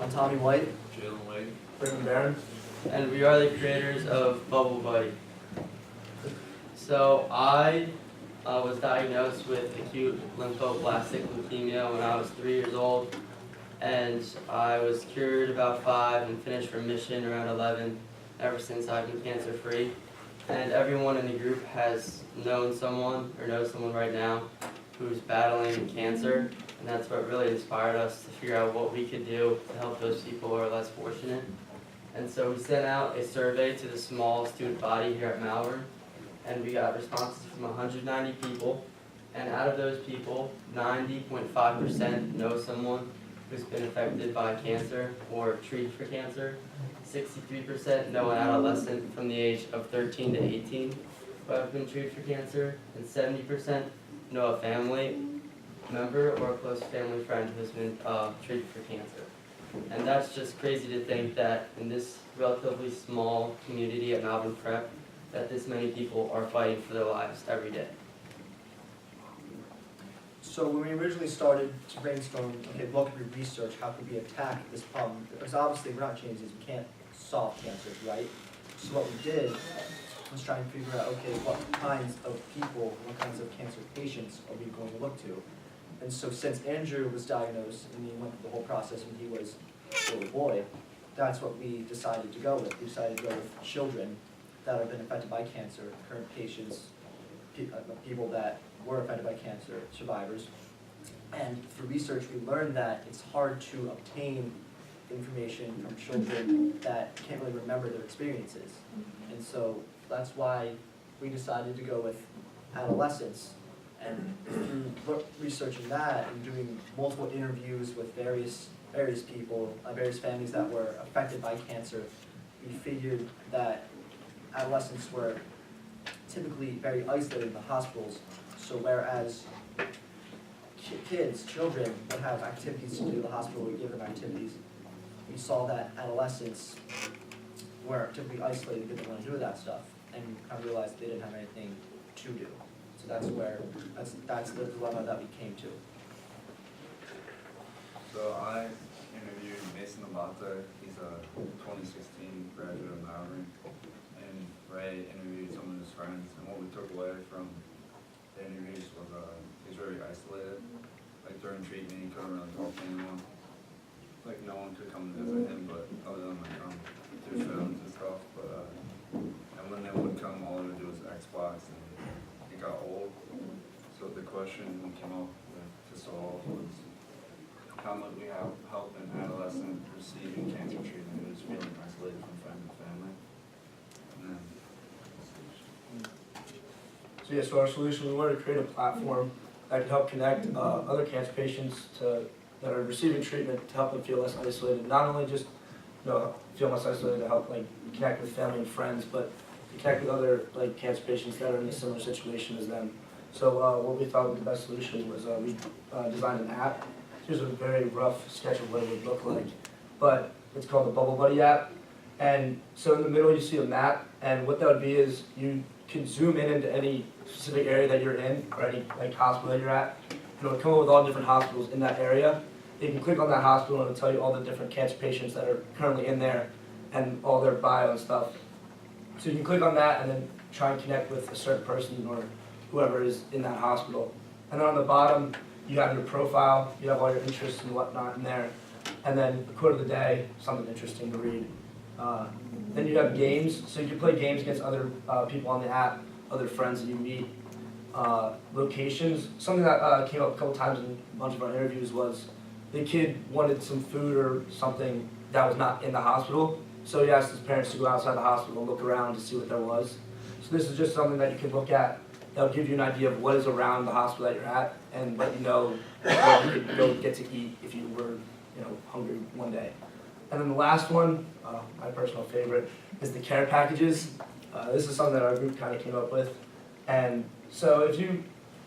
I'm Tommy White. Jalen White. Malvern. And we are the creators of Bubble Buddy. So I was diagnosed with acute lymphoblastic leukemia when I was 3 years old, and I was cured about 5 and finished remission around 11. Ever since I've been cancer free, and everyone in the group has known someone or knows someone right now who's battling cancer, and that's what really inspired us to figure out what we could do to help those people who are less fortunate. And so we sent out a survey to the small student body here at Malvern, and we got responses from 190 people, and out of those people, 90.5% know someone who's been affected by cancer or treated for cancer. 63% know an adolescent from the age of 13 to 18 who have been treated for cancer, and 70% know a family member or a close family friend who has been treated for cancer. And that's just crazy to think that in this relatively small community at Malvern Prep, that this many people are fighting for their lives every day. So when we originally started to brainstorm, okay, what could we research, how could we attack this problem? Because obviously we're not Chinese, we can't solve cancer, right? So what we did was try and figure out, okay, what kinds of people, what kinds of cancer patients are we going to look to? And so since Andrew was diagnosed and he went through the whole process when he was a little boy, that's what we decided to go with. We decided to go with children that have been affected by cancer, current patients, people that were affected by cancer, survivors. And through research, we learned that it's hard to obtain information from children that can't really remember their experiences. And so that's why we decided to go with adolescents. And through researching that and doing multiple interviews with various people, various families that were affected by cancer, we figured that adolescents were typically very isolated in the hospitals. So whereas children would have activities to do, the hospital would give them activities, we saw that adolescents were typically isolated, didn't want to do that stuff, and kind of realized they didn't have anything to do. So that's the dilemma that we came to. So I interviewed Mason Abate. He's a 2016 graduate of Malvern, and Ray interviewed some of his friends. And what we took away from the interviews was he's very isolated. Like during treatment, he couldn't really talk to anyone. Like no one could come and visit him, but other than like through films and stuff. But and when they would come, all they would do was Xbox, and it got old. So the question we came up with to solve was how might we help an adolescent receiving cancer treatment who is feeling isolated from friends and family. And then So yeah, so our solution, we wanted to create a platform that could help connect other cancer patients that are receiving treatment to help them feel less isolated. Not only just feel less isolated to help connect with family and friends, but to connect with other cancer patients that are in a similar situation as them. So what we thought was the best solution was we designed an app. Here's a very rough sketch of what it would look like, but it's called the Bubble Buddy app. And so in the middle you see a map, and what that would be is you can zoom in into any specific area that you're in, or any hospital that you're at, and it'll come up with all different hospitals in that area. You can click on that hospital and it'll tell you all the different cancer patients that are currently in there and all their bio and stuff. So you can click on that and then try and connect with a certain person or whoever is in that hospital. And then on the bottom, you have your profile, you have all your interests and whatnot in there, and then the quote of the day, something interesting to read. Then you have games, so you can play games against other people on the app, other friends that you meet. Locations, something that came up a couple times in a bunch of our interviews was the kid wanted some food or something that was not in the hospital, so he asked his parents to go outside the hospital and look around to see what there was. So this is just something that you can look at that will give you an idea of what is around the hospital that you're at and let you know where you could go get to eat if you were hungry one day. And then the last one, my personal favorite, is the care packages. This is something that our group kind of came up with. And so if you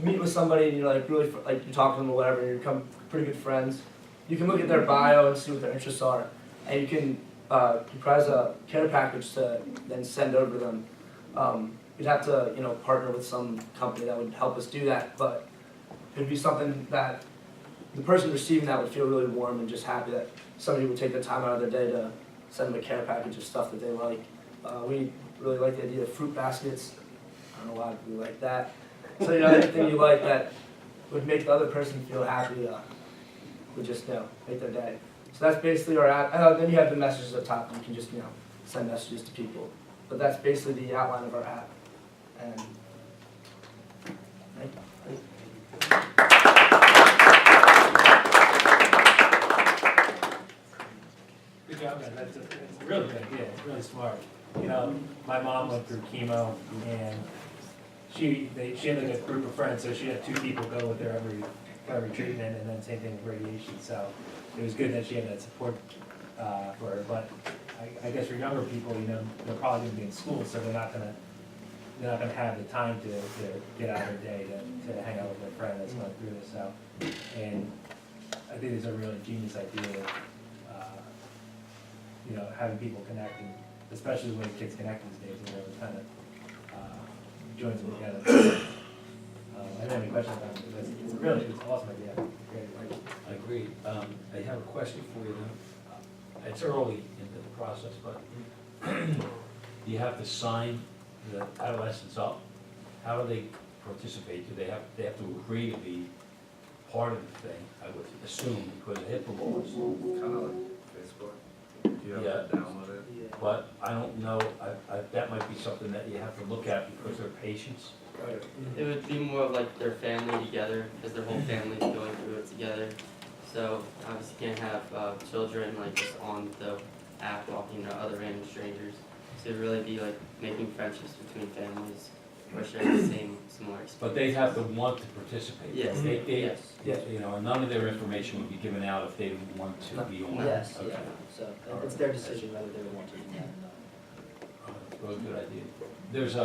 meet with somebody and you're really you talk to them or whatever, and you become pretty good friends, you can look at their bio and see what their interests are, and you can comprise a care package to then send over them. We'd have to partner with some company that would help us do that, but it would be something that the person receiving that would feel really warm and just happy that somebody would take the time out of their day to send them a care package of stuff that they like. We really like the idea of fruit baskets. I don't know why we like that. So, anything you like that would make the other person feel happy would just, make their day. So that's basically our app. Then you have the messages at the top. You can just, send messages to people. But that's basically the outline of our app. And Good job, man. That's a really good idea. It's really smart. My mom went through chemo, and she had like a group of friends, so she had 2 people go with her every treatment, and then same thing with radiation. So it was good that she had that support for her. But I guess for younger people, they're probably going to be in school, so they're not gonna have the time to get out of their day to hang out with their friend that's going through this. So, and I think it's a really genius idea. Having people connecting, especially the way kids connect these days, it kind of joins them together. I don't have any questions about it, but it's an awesome idea. Great. I agree. I have a question for you then. It's early into the process, but you have to sign the adolescents up. How do they participate? Do they have to agree to be part of the thing, I would assume, because of HIPAA laws. Kind of like Facebook. You have to download it. But I don't know, that might be something that you have to look at because they're patients. It would be more of like their family together, because their whole family's going through it together. So obviously you can't have children like just on the app walking to other random strangers. So it'd really be like making friendships between families who are sharing the same similar experience. But they have to want to participate. Yes. Yes. And none of their information would be given out if they didn't want to be on. Yes, Okay. yeah, so it's their decision whether they would want to do that or not. It's a really good idea. There's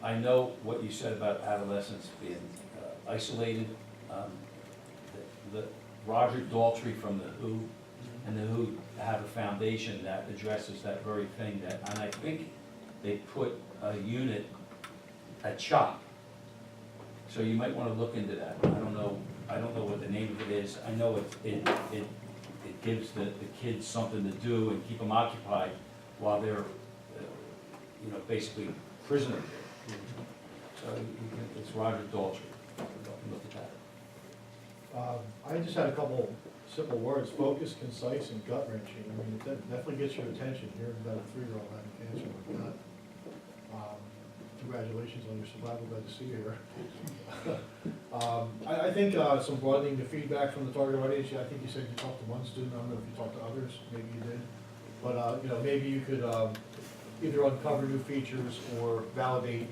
I know what you said about adolescents being isolated. The Roger Daltrey from the WHO and the WHO have a foundation that addresses that very thing. And I think they put a unit at CHOP. So you might want to look into that. I don't know what the name of it is. I know it gives the kids something to do and keep them occupied while they're, basically prisoners. So it's Roger Daltrey. Look at that. I just had a couple simple words: focus, concise, and gut wrenching. I mean, it definitely gets your attention. Hearing about a 3-year-old having cancer like that. Congratulations on your survival. Glad to see you here. I think some broadening the feedback from the target audience. I think you said you talked to one student. I don't know if you talked to others. Maybe you did. But maybe you could either uncover new features or validate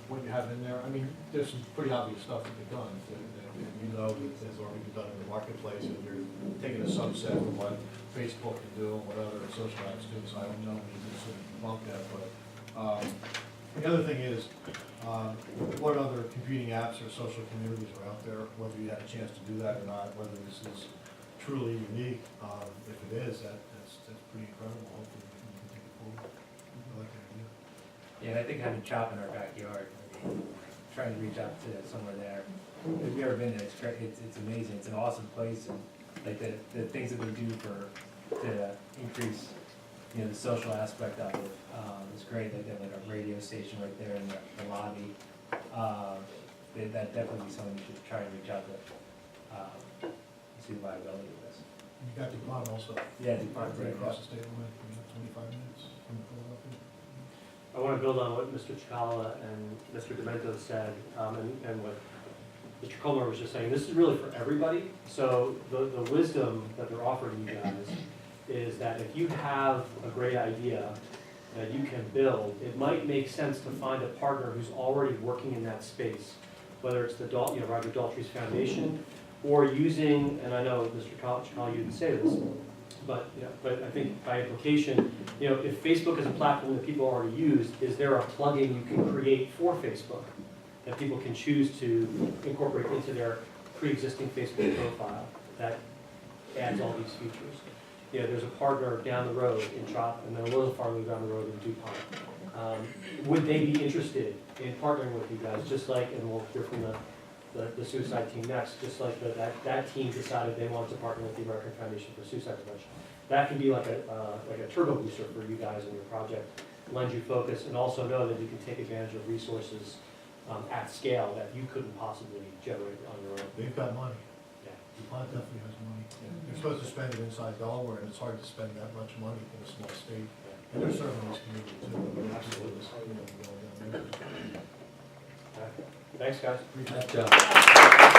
what you have in there. I mean, there's some pretty obvious stuff that they've done. That has already been done in the marketplace, and you're taking a subset of what Facebook can do and what other social apps do. So I don't know if you can sort of debunk that, but the other thing is, what other competing apps or social communities are out there, whether you had a chance to do that or not, whether this is truly unique. If it is, that's pretty incredible. Hopefully we can take it forward. I like that idea. Yeah, and I think having CHOP in our backyard, trying to reach out to somewhere there. If you've ever been there, it's great. It's amazing. It's an awesome place, and like the things that they do to increase, the social aspect of it is great. They have like a radio station right there in the lobby. That definitely be something you should try and reach out to see the viability of this. You got DuPont also. Yeah, DuPont, Right right across the state line, 25 minutes from Philadelphia. I want to build on what Mr. Chikala and Mr. Demento said, and what Mr. Comer was just saying. This is really for everybody. So the wisdom that they're offering you guys is that if you have a great idea that you can build, it might make sense to find a partner who's already working in that space, whether it's the Roger Daltrey's Foundation, or using, and I know Mr. Chikala, you didn't say this, but I think by implication, if Facebook is a platform that people already use, is there a plugin you can create for Facebook that people can choose to incorporate into their pre-existing Facebook profile that adds all these features? There's a partner down the road in CHOP, and then a little farther down the road in DuPont. Would they be interested in partnering with you guys, just like, and we'll hear from the the suicide team next, just like that team decided they wanted to partner with the American Foundation for Suicide Prevention. That can be like a turbo booster for you guys in your project, lend you focus, and also know that you can take advantage of resources at scale that you couldn't possibly generate on your own. They've got money. Yeah. DuPont definitely has money. They're supposed to spend it inside Delaware, and it's hard to spend that much money in a small state. And they're serving this community too. Absolutely. You know, Thanks, guys. Good job.